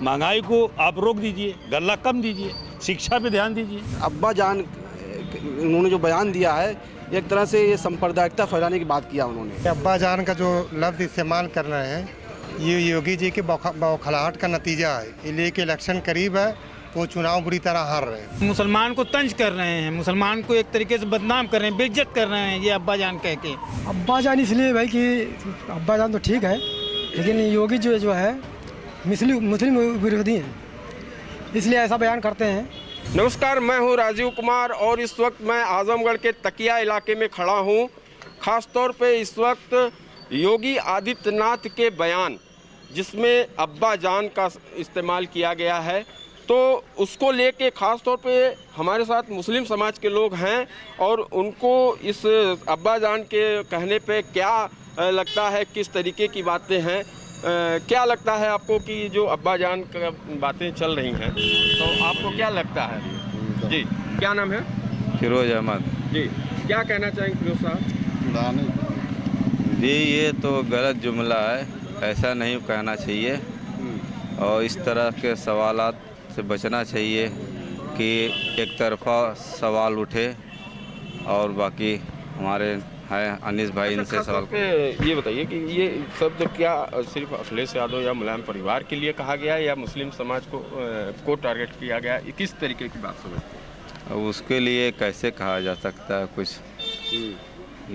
महंगाई को आप रोक दीजिए, गल्ला कम दीजिए, शिक्षा पे ध्यान दीजिए। अब्बा जान उन्होंने जो बयान दिया है, एक तरह से ये सांप्रदायिकता फैलाने की बात किया उन्होंने। अब्बा जान का जो लफ्ज़ इस्तेमाल कर रहे हैं, ये योगी जी के बौखलाहट का नतीजा है। इसलिए कि इलेक्शन करीब है, वो चुनाव बुरी तरह हार रहे हैं। मुसलमान को तंज कर रहे हैं, मुसलमान को एक तरीके से बदनाम कर रहे हैं, बेइज्जत कर रहे हैं ये अब्बा जान कह के। अब्बा जान इसलिए भाई कि अब्बा जान तो ठीक है, लेकिन योगी जो है मुस्लिम विरोधी हैं, इसलिए ऐसा बयान करते हैं। नमस्कार, मैं हूं राजीव कुमार और इस वक्त मैं आजमगढ़ के तकिया इलाके में खड़ा हूं। ख़ास तौर पे इस वक्त योगी आदित्यनाथ के बयान जिसमें अब्बा जान का इस्तेमाल किया गया है, तो उसको लेके ख़ास तौर पे हमारे साथ मुस्लिम समाज के लोग हैं और उनको इस अब्बा जान के कहने पे क्या लगता है, किस तरीके की बातें हैं, क्या लगता है आपको कि जो अब्बा जान का बातें चल रही हैं, तो आपको क्या लगता है? जी, क्या नाम है? फिरोज अहमद जी, क्या कहना चाहेंगे फिरोज साहब? जी, ये तो गलत जुमला है, ऐसा नहीं कहना चाहिए और इस तरह के सवालात से बचना चाहिए कि एक तरफा सवाल उठे और बाकी हमारे हैं अनीस भाई इनसे सवाल ये बताइए कि ये शब्द क्या सिर्फ अखिलेश यादव या मुलायम परिवार के लिए कहा गया है या मुस्लिम समाज को टारगेट किया गया है? किस तरीके की बात समझते हैं? अब उसके लिए कैसे कहा जा सकता है कुछ,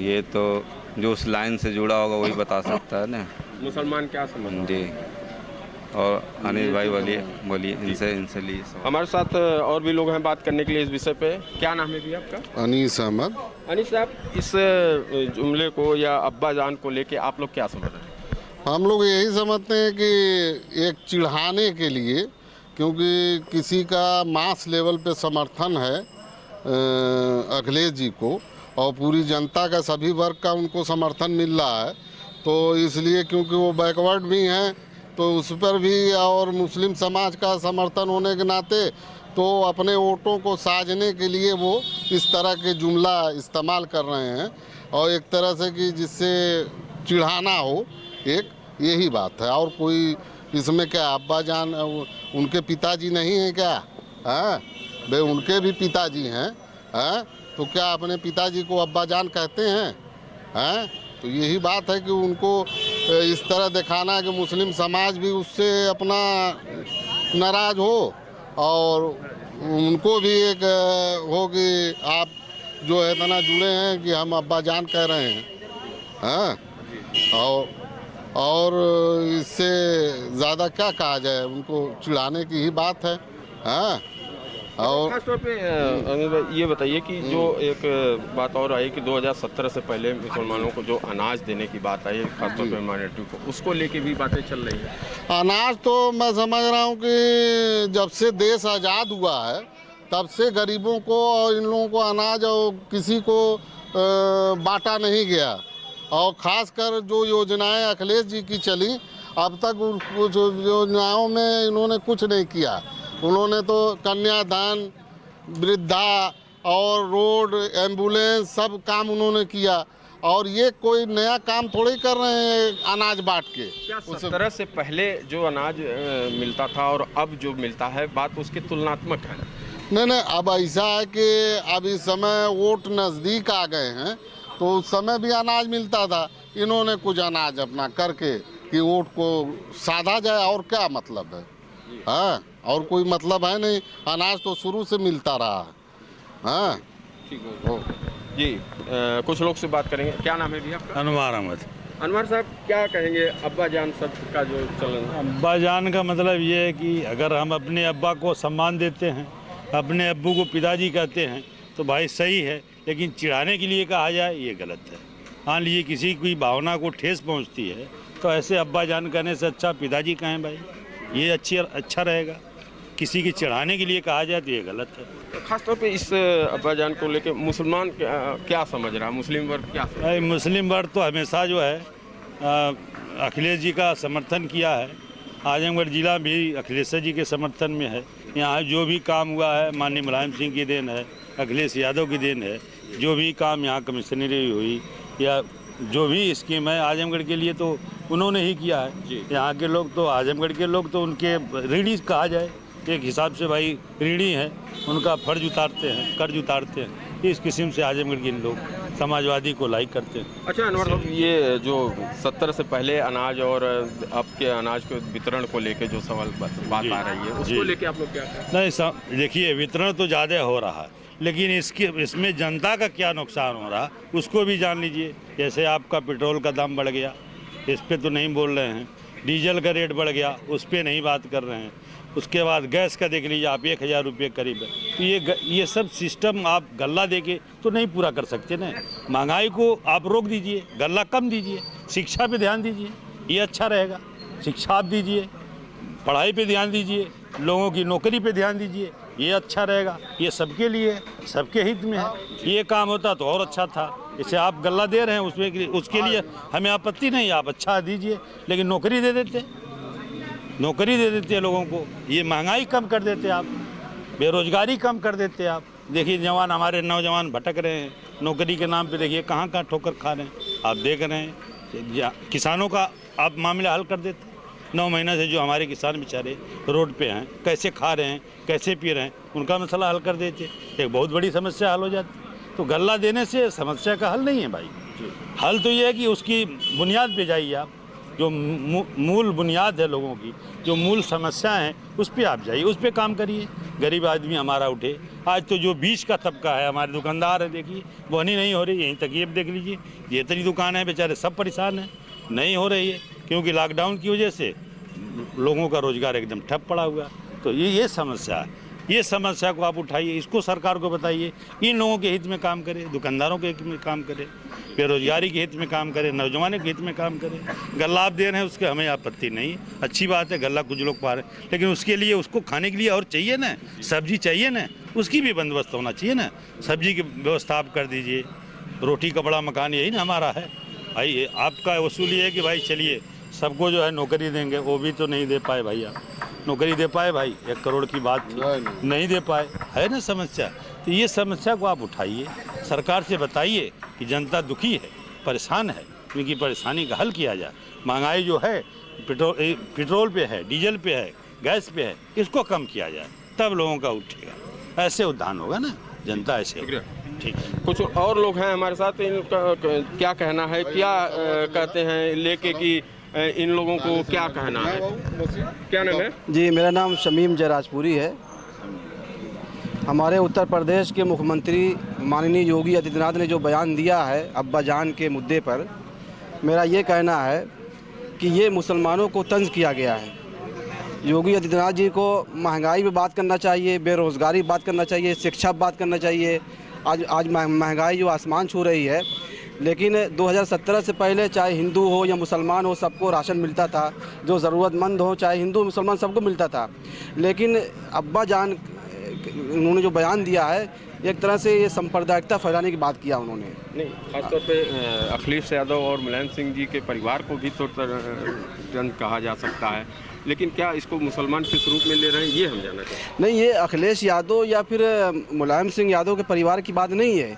ये तो जो उस लाइन से जुड़ा होगा वही बता सकता है ना। मुसलमान क्या समझ? जी, और अनिल भाई बोलिए इनसे लिए हमारे साथ और भी लोग हैं बात करने के लिए इस विषय पे। क्या नाम है भी आपका? अनीस अहमद। अनीस साहब, इस जुमले को या अब्बा जान को लेके आप लोग क्या समझ रहे हैं? हम लोग यही समझते हैं कि एक चिढ़ाने के लिए, क्योंकि किसी का मास लेवल पे समर्थन है अखिलेश जी को और पूरी जनता का, सभी वर्ग का उनको समर्थन मिल रहा है, तो इसलिए क्योंकि वो बैकवर्ड भी हैं तो उस पर भी और मुस्लिम समाज का समर्थन होने के नाते तो अपने वोटों को साजने के लिए वो इस तरह के जुमला इस्तेमाल कर रहे हैं और एक तरह से कि जिससे चिढ़ाना हो, एक यही बात है। और कोई इसमें क्या, अब्बा जान उनके पिताजी नहीं हैं क्या? हैं भाई, उनके भी पिताजी हैं, तो क्या अपने पिताजी को अब्बा जान कहते हैं? तो यही बात है कि उनको इस तरह दिखाना है कि मुस्लिम समाज भी उससे अपना नाराज़ हो और उनको भी एक हो कि आप जो है इतना जुड़े हैं कि हम अब्बा जान कह रहे हैं, और इससे ज़्यादा क्या कहा जाए, उनको चिढ़ाने की ही बात है। और खासतौर पे अनिल भाई ये बताइए कि जो एक बात और आई कि 2017 से पहले मुसलमानों को जो अनाज देने की बात आई, खासतौर पे माइनॉरिटी को, उसको लेके भी बातें चल रही हैं। अनाज तो मैं समझ रहा हूँ कि जब से देश आज़ाद हुआ है तब से गरीबों को और इन लोगों को अनाज और किसी को बांटा नहीं गया, और ख़ासकर जो योजनाएं अखिलेश जी की चली अब तक कुछ योजनाओं में इन्होंने कुछ नहीं किया। उन्होंने तो कन्यादान, वृद्धा और रोड, एम्बुलेंस सब काम उन्होंने किया, और ये कोई नया काम थोड़ी कर रहे हैं अनाज बांट के। क्या 17 से पहले जो अनाज मिलता था और अब जो मिलता है, बात उसके तुलनात्मक है? नहीं, अब ऐसा है कि अब इस समय वोट नज़दीक आ गए हैं, तो उस समय भी अनाज मिलता था। इन्होंने कुछ अनाज अपना करके कि वोट को साधा जाए, और क्या मतलब है? और कोई मतलब है नहीं, अनाज तो शुरू से मिलता रहा है। ठीक है जी, कुछ लोग से बात करेंगे। क्या नाम है भी आपका? अनवर अहमद। अनवर साहब, क्या कहेंगे अब्बा जान शब्द का जो चलन? अब्बा जान का मतलब ये है कि अगर हम अपने अब्बा को सम्मान देते हैं, अपने अब्बू को पिताजी कहते हैं, तो भाई सही है, लेकिन चिढ़ाने के लिए कहा जाए ये गलत है। मान लीजिए किसी की भावना को ठेस पहुंचती है तो ऐसे अब्बा जान कहने से अच्छा पिताजी कहें भाई, ये अच्छा रहेगा। किसी की चढ़ाने के लिए कहा जाए तो ये गलत है। खासतौर पे इस अब्बा जान को लेके मुसलमान क्या समझ रहा है, मुस्लिम वर्ग क्या समझ रहा है? मुस्लिम वर्ग तो हमेशा जो है अखिलेश जी का समर्थन किया है। आजमगढ़ जिला भी अखिलेश जी के समर्थन में है। यहाँ जो भी काम हुआ है माननीय मुलायम सिंह की देन है, अखिलेश यादव की देन है। जो भी काम यहाँ कमिश्नरी हुई या जो भी स्कीम है आजमगढ़ के लिए, तो उन्होंने ही किया है। यहाँ के लोग तो, आजमगढ़ के लोग तो उनके ऋणी कहा जाए, एक हिसाब से भाई ऋणी हैं, उनका फर्ज उतारते हैं, कर्ज उतारते हैं। इस किस्म से आजमगढ़ के लोग समाजवादी को लाइक करते हैं। अच्छा अनवर साहब, ये जो 70 से पहले अनाज और अब के अनाज के वितरण को लेके जो सवाल बात आ रही है, उसको लेके आप लोग क्या कहें? नहीं, देखिए वितरण तो ज़्यादा हो रहा है, लेकिन इसमें जनता का क्या नुकसान हो रहा उसको भी जान लीजिए। जैसे आपका पेट्रोल का दाम बढ़ गया, इस पर तो नहीं बोल रहे हैं। डीजल का रेट बढ़ गया, उस पर नहीं बात कर रहे हैं। उसके बाद गैस का देख लीजिए आप, 1000 रुपये करीब है। तो ये सब सिस्टम आप गल्ला देके तो नहीं पूरा कर सकते ना। महंगाई को आप रोक दीजिए, गल्ला कम दीजिए, शिक्षा पे ध्यान दीजिए, ये अच्छा रहेगा। शिक्षा आप दीजिए, पढ़ाई पे ध्यान दीजिए, लोगों की नौकरी पे ध्यान दीजिए, ये अच्छा रहेगा। ये सबके लिए, सबके हित में है। ये काम होता तो और अच्छा था। इसे आप गल्ला दे रहे हैं, उसके लिए हमें आपत्ति नहीं, आप अच्छा दीजिए, लेकिन नौकरी दे देते, नौकरी दे देते लोगों को। ये महंगाई कम कर देते आप, बेरोजगारी कम कर देते आप। देखिए जवान, हमारे नौजवान भटक रहे हैं नौकरी के नाम पे, देखिए कहाँ कहाँ ठोकर खा रहे हैं, आप देख रहे हैं। किसानों का आप मामला हल कर देते। 9 महीना से जो हमारे किसान बेचारे रोड पे हैं, कैसे खा रहे हैं, कैसे पी रहे हैं, उनका मसला हल कर देते, एक बहुत बड़ी समस्या हल हो जाती। तो गल्ला देने से समस्या का हल नहीं है भाई। हल तो ये है कि उसकी बुनियाद पे जाइए आप, जो मूल बुनियाद है लोगों की, जो मूल समस्या है उस पे आप जाइए, उस पे काम करिए। गरीब आदमी हमारा उठे। आज तो जो बीच का तबका है, हमारे दुकानदार है, देखिए बोहनी नहीं हो रही। यहीं तक ये देख लीजिए, ये इतनी दुकान है, बेचारे सब परेशान हैं, नहीं हो रही है, क्योंकि लॉकडाउन की वजह से लोगों का रोजगार एकदम ठप पड़ा हुआ। तो ये समस्या है। ये समस्या को आप उठाइए, इसको सरकार को बताइए, इन लोगों के हित में काम करे, दुकानदारों के हित में काम करे, बेरोजगारी के हित में काम करे, नौजवानों के हित में काम करे। गल्ला आप दे रहे हैं, उसके हमें आपत्ति नहीं, अच्छी बात है, गल्ला कुछ लोग पा रहे हैं, लेकिन उसके लिए उसको खाने के लिए और चाहिए ना, सब्जी चाहिए ना, उसकी भी बंदोबस्त होना चाहिए ना। सब्जी की व्यवस्था आप कर दीजिए। रोटी कपड़ा मकान यही ना हमारा है भाई। आपका वसूल ये है कि भाई चलिए सबको जो है नौकरी देंगे, वो भी तो नहीं दे पाए भाई। आप नौकरी दे पाए भाई? 1 करोड़ की बात थी, नहीं दे पाए, है ना समस्या। तो ये समस्या को आप उठाइए, सरकार से बताइए कि जनता दुखी है, परेशान है, क्योंकि परेशानी का हल किया जाए। महंगाई जो है पेट्रोल पे है, डीजल पे है, गैस पे है, इसको कम किया जाए, तब लोगों का उठेगा, ऐसे उद्धान होगा ना, जनता ऐसे होगा। ठीक है। कुछ और लोग हैं हमारे साथ, इनका क्या कहना है, क्या कहते हैं लेके कि इन लोगों को क्या कहना है? क्या नाम है? जी, मेरा नाम शमीम जयराजपुरी है। हमारे उत्तर प्रदेश के मुख्यमंत्री माननीय योगी आदित्यनाथ ने जो बयान दिया है अब्बा जान के मुद्दे पर, मेरा ये कहना है कि ये मुसलमानों को तंज किया गया है। योगी आदित्यनाथ जी को महंगाई पे बात करना चाहिए, बेरोज़गारी बात करना चाहिए, शिक्षा पे बात करना चाहिए। आज महंगाई जो आसमान छू रही है, लेकिन 2017 से पहले चाहे हिंदू हो या मुसलमान हो, सबको राशन मिलता था। जो ज़रूरतमंद हो, चाहे हिंदू मुसलमान, सबको मिलता था। लेकिन अब्बा जान उन्होंने जो बयान दिया है, एक तरह से ये सांप्रदायिकता फैलाने की बात किया उन्होंने। नहीं, खासतौर पे अखिलेश यादव और मुलायम सिंह जी के परिवार को भी तो तंज कहा जा सकता है, लेकिन क्या इसको मुसलमान किस रूप में ले रहे हैं, ये हम जानना चाहते हैं। नहीं, ये अखिलेश यादव या फिर मुलायम सिंह यादव के परिवार की बात नहीं है।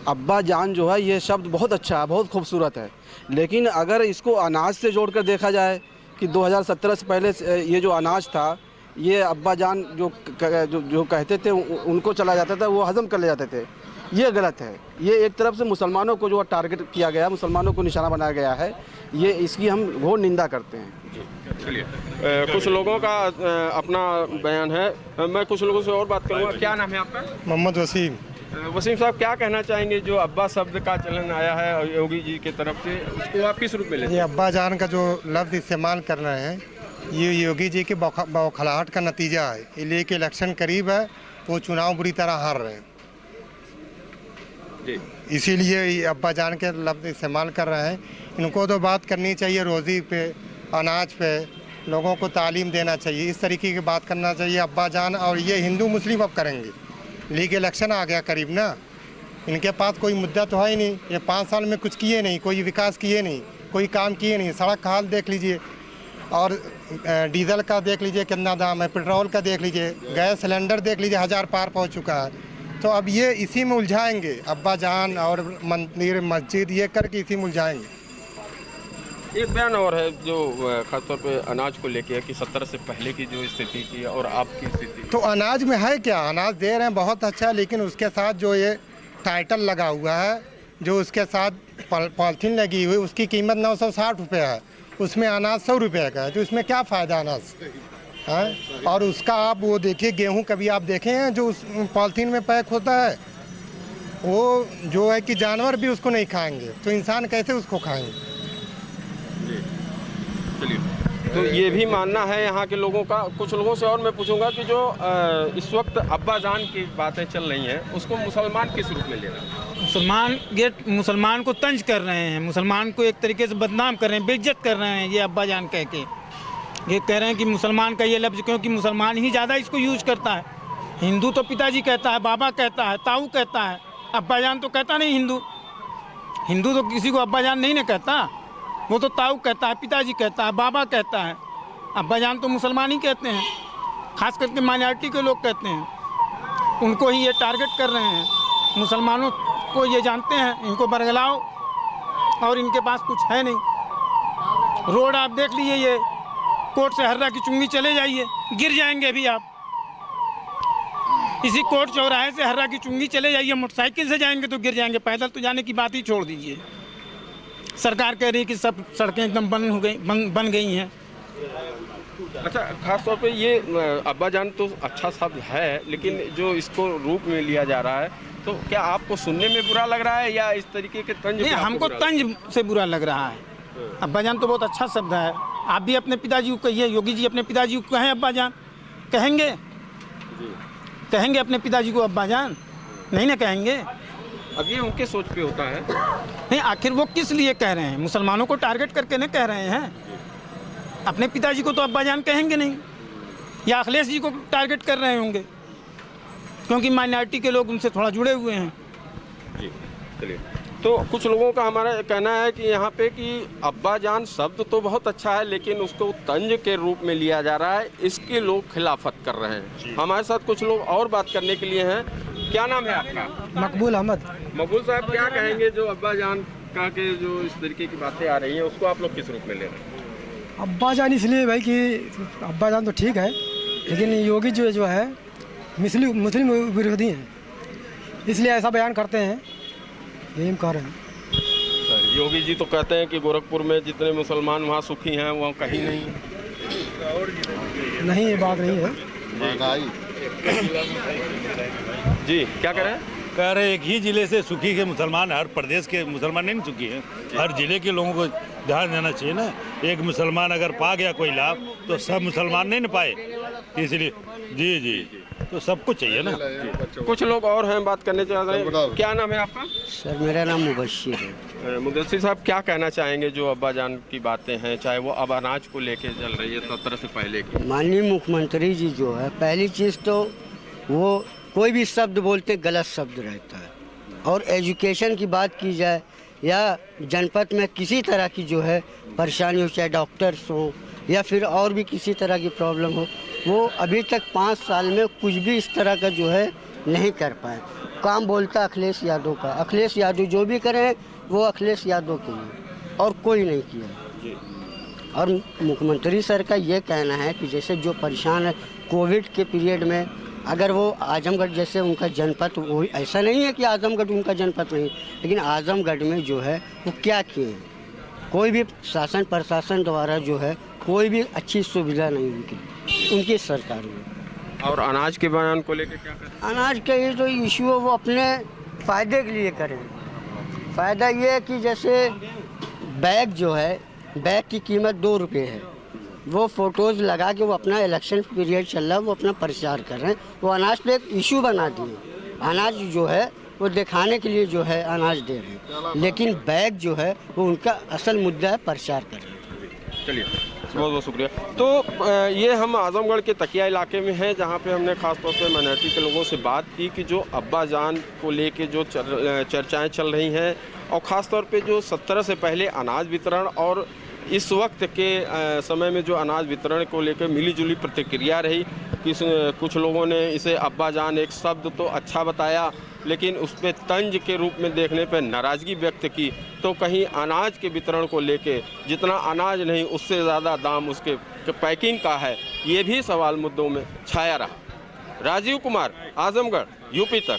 अब्बा जान जो है, ये शब्द बहुत अच्छा है, बहुत खूबसूरत है, लेकिन अगर इसको अनाज से जोड़कर देखा जाए कि 2017 से पहले ये जो अनाज था, ये अब्बा जान जो कहते थे उनको चला जाता था, वो हजम कर ले जाते थे। ये गलत है। ये एक तरफ से मुसलमानों को जो टारगेट किया गया, मुसलमानों को निशाना बनाया गया है, ये इसकी हम घोर निंदा करते हैं। चलिए, कुछ लोगों का अपना बयान है, मैं कुछ लोगों से और बात करूँगा। क्या नाम है आपका? मोहम्मद वसीम। वसीम साहब, क्या कहना चाहेंगे, जो अब्बा शब्द का चलन आया है योगी जी की तरफ से, उसको आप किस रूप में लेते हैं? ये अब्बा जान का जो लफ्ज़ इस्तेमाल कर रहे हैं, ये योगी जी के बौखलाहट का नतीजा है। इसलिए कि इलेक्शन करीब है, वो चुनाव बुरी तरह हार रहे हैं, इसीलिए ये अब्बा जान के लफ्ज़ इस्तेमाल कर रहे हैं। इनको तो बात करनी चाहिए रोज़ी पे, अनाज पे, लोगों को तालीम देना चाहिए, इस तरीके की बात करना चाहिए अब्बा जान। और ये हिंदू मुस्लिम अब करेंगे, लीग इलेक्शन आ गया करीब ना, इनके पास कोई मुद्दा तो है ही नहीं। ये 5 साल में कुछ किए नहीं, कोई विकास किए नहीं, कोई काम किए नहीं। सड़क का हाल देख लीजिए, और डीजल का देख लीजिए कितना दाम है, पेट्रोल का देख लीजिए, गैस सिलेंडर देख लीजिए 1000 पार पहुंच चुका है। तो अब ये इसी में उलझाएंगे, अब्बा जान और मंदिर मस्जिद ये करके इसी में उलझाएंगे। एक बयान और है जो खासतौर पे अनाज को लेके है कि 70 से पहले की जो स्थिति थी और आपकी स्थिति। तो अनाज में है क्या, अनाज दे रहे हैं बहुत अच्छा, लेकिन उसके साथ जो ये टाइटल लगा हुआ है, जो उसके साथ पॉलिथीन लगी हुई, उसकी कीमत 960 रुपये है, उसमें अनाज 100 रुपये का है। तो इसमें क्या फ़ायदा अनाज है? और उसका आप वो देखिए, गेहूं कभी आप देखे हैं जो उस पॉलिथीन में पैक होता है, वो जो है कि जानवर भी उसको नहीं खाएंगे, तो इंसान कैसे उसको खाएंगे? चलिए, तो ये भी मानना है यहाँ के लोगों का। कुछ लोगों से और मैं पूछूंगा कि जो इस वक्त अब्बा जान की बातें चल रही हैं, उसको मुसलमान किस रूप में ले रहे हैं? मुसलमान को तंज कर रहे हैं, मुसलमान को एक तरीके से बदनाम कर रहे हैं, बेइज्जत कर रहे हैं। ये अब्बा जान कह के ये कह रहे हैं कि मुसलमान का ये लफ्ज़, क्योंकि मुसलमान ही ज़्यादा इसको यूज करता है। हिंदू तो पिताजी कहता है, बाबा कहता है, ताऊ कहता है, अब्बा जान तो कहता नहीं। हिंदू तो किसी को अब्बा जान नहीं ना कहता, वो तो ताऊ कहता है, पिताजी कहता है, बाबा कहता है। अब्बा जान तो मुसलमान ही कहते हैं, खास करके माइनॉरिटी के लोग कहते हैं। उनको ही ये टारगेट कर रहे हैं। मुसलमानों को ये जानते हैं, इनको बरगलाओ, और इनके पास कुछ है नहीं। रोड आप देख लीजिए, ये कोर्ट से हर्रा की चुंगी चले जाइए, गिर जाएंगे अभी आप। इसी कोर्ट चौराहे से हर्रा की चुंगी चले जाइए, मोटरसाइकिल से जाएंगे तो गिर जाएंगे, पैदल तो जाने की बात ही छोड़ दीजिए। सरकार कह रही है कि सब सड़कें एकदम बन गई हैं। अच्छा, खास तौर पे ये अब्बा जान तो अच्छा शब्द है, लेकिन जो इसको रूप में लिया जा रहा है, तो क्या आपको सुनने में बुरा लग रहा है या इस तरीके के तंज? नहीं, हमको तंज से बुरा लग रहा है। अब्बा जान तो बहुत अच्छा शब्द है। आप भी अपने पिताजी को कहिए, योगी जी अपने पिताजी को कहें अब्बा जान, कहेंगे अपने पिताजी को अब्बा जान? नहीं ना कहेंगे। अब ये उनके सोच पे होता है। नहीं, आखिर वो किस लिए कह रहे हैं? मुसलमानों को टारगेट करके नहीं कह रहे हैं। अपने पिताजी को तो अब्बा जान कहेंगे नहीं, या अखिलेश जी को टारगेट कर रहे होंगे, क्योंकि माइनॉरिटी के लोग उनसे थोड़ा जुड़े हुए हैं। जी, चलिए। तो कुछ लोगों का हमारा कहना है कि यहाँ पे कि अब्बा जान शब्द तो बहुत अच्छा है, लेकिन उसको तंज के रूप में लिया जा रहा है, इसके लोग खिलाफत कर रहे हैं। हमारे साथ कुछ लोग और बात करने के लिए हैं। क्या नाम है आपका? मकबूल अहमद। मकबूल साहब, क्या कहेंगे जो अब्बा जान का के जो इस तरीके की बातें आ रही हैं, उसको आप लोग किस रूप में ले रहे हैं? अब्बा जान इसलिए भाई कि अब्बा जान तो ठीक है, लेकिन योगी जो है मुस्लिम विरोधी हैं, इसलिए ऐसा बयान करते हैं। यही हम कह रहे हैं। योगी जी तो कहते हैं कि गोरखपुर में जितने मुसलमान वहाँ सुखी हैं, वहाँ कहीं नहीं। नहीं, ये बात नहीं है। जी, क्या कह रहे हैं? कह रहे एक ही ज़िले से सुखी के मुसलमान, हर प्रदेश के मुसलमान नहीं सुखी हैं। हर ज़िले के लोगों को ध्यान देना चाहिए ना। एक मुसलमान अगर पा गया कोई लाभ, तो सब मुसलमान नहीं ना पाए, इसलिए जी तो सबको चाहिए ना। कुछ लोग और हैं, बात करने चाह रहे हैं। क्या नाम है आपका? सर, मेरा नाम मुबश्शिर है। मुदस्सिर साहब, क्या कहना चाहेंगे जो अब्बा जान की बातें हैं, चाहे वो अब अनाज को लेके चल रही है 70 से पहले की? माननीय मुख्यमंत्री जी जो है, पहली चीज़ तो वो कोई भी शब्द बोलते गलत शब्द रहता है, और एजुकेशन की बात की जाए या जनपद में किसी तरह की जो है परेशानी हो, चाहे डॉक्टर्स हो या फिर और भी किसी तरह की प्रॉब्लम हो, वो अभी तक 5 साल में कुछ भी इस तरह का जो है नहीं कर पाए। काम बोलता अखिलेश यादव का, अखिलेश यादव जो भी करें वो अखिलेश यादव के लिए, और कोई नहीं किया। और मुख्यमंत्री सर का ये कहना है कि जैसे जो परेशान है कोविड के पीरियड में, अगर वो आजमगढ़ जैसे उनका जनपद, वो ऐसा नहीं है कि आजमगढ़ उनका जनपद नहीं, लेकिन आजमगढ़ में जो है वो क्या किए हैं? कोई भी शासन प्रशासन द्वारा जो है कोई भी अच्छी सुविधा नहीं उनकी सरकार में। और अनाज के बयान को लेकर क्या करें? अनाज का ये जो इशू है वो अपने फ़ायदे के लिए करें। फ़ायदा ये है कि जैसे बैग जो है, बैग की कीमत 2 रुपये है, वो फ़ोटोज़ लगा के वो अपना इलेक्शन पीरियड चल रहा है, वो अपना प्रचार कर रहे हैं। वो अनाज पे एक इशू बना दिए, अनाज जो है वो दिखाने के लिए जो है अनाज दे रहे हैं, लेकिन बैग जो है वो उनका असल मुद्दा है, प्रचार कर रहे हैं। चलिए, बहुत बहुत शुक्रिया। तो ये हम आजमगढ़ के तकिया इलाके में हैं, जहाँ पे हमने ख़ास तौर पे माइनॉरिटी के लोगों से बात की कि जो अब्बा जान को लेके जो चर्चाएं चल रही हैं, और ख़ास तौर पे जो 70 से पहले अनाज वितरण और इस वक्त के समय में जो अनाज वितरण को लेकर मिलीजुली प्रतिक्रिया रही। कुछ लोगों ने इसे अब्बा जान एक शब्द तो अच्छा बताया, लेकिन उस पर तंज के रूप में देखने पर नाराज़गी व्यक्त की। तो कहीं अनाज के वितरण को लेके जितना अनाज नहीं उससे ज़्यादा दाम उसके पैकिंग का है, ये भी सवाल मुद्दों में छाया रहा। राजीव कुमार, आजमगढ़, यूपी तक।